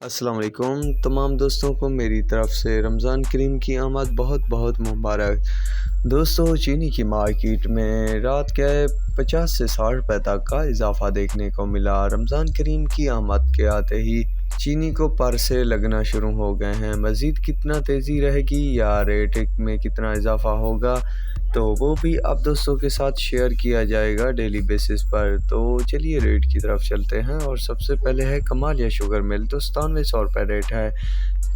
अस्सलाम वालेकुम तमाम दोस्तों को मेरी तरफ से रमज़ान करीम की आमद बहुत बहुत मुबारक। दोस्तों, चीनी की मार्केट में रात के 50 से 60 रुपये तक का इजाफ़ा देखने को मिला। रमज़ान करीम की आमद के आते ही चीनी को पर से लगना शुरू हो गए हैं। मज़ीद कितना तेज़ी रहेगी या रेट में कितना इजाफ़ा होगा, तो वो भी आप दोस्तों के साथ शेयर किया जाएगा डेली बेसिस पर। तो चलिए रेट की तरफ चलते हैं और सबसे पहले है कमालिया शुगर मिल। तो 9700 रुपये रेट है।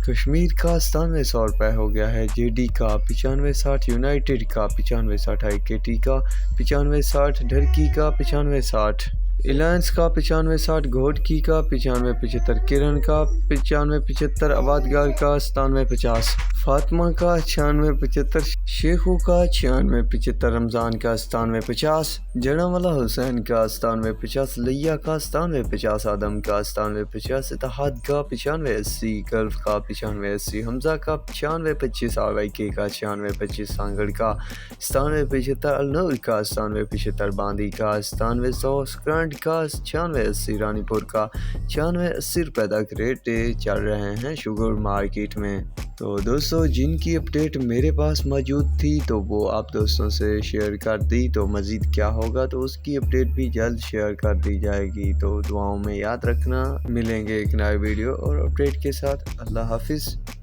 कश्मीर का 9700 रुपये हो गया है। जेडी का 9560, यूनाइटेड का 9560 है। केटी का 9560, ढरकी का 9560, रिलायंस का 9560, घोटकी का 9575, किरण का 9575, आबादगार का 9750, फातिमा का 9675, शेखू का 9675, रमज़ान का 9750, जड़ावाला हुसैन का 9750, लिया का 9750, आदम का 9750, इत्तेहाद का 9580, गल्फ का 9580, हमजा का 9525, आरवाईके का 9625, सांगड़ का 9775, अलनूर का 9775, बांदी का 9700, स्क्रंट का 9680, रानीपुर का 9680 रुपये तक रेट चल रहे हैं शुगर मार्केट में। तो दोस्तों, जिनकी अपडेट मेरे पास मौजूद थी तो वो आप दोस्तों से शेयर कर दी, तो मज़ीद क्या होगा तो उसकी अपडेट भी जल्द शेयर कर दी जाएगी। तो दुआओं में याद रखना। मिलेंगे एक नए वीडियो और अपडेट के साथ। अल्लाह हाफिज़।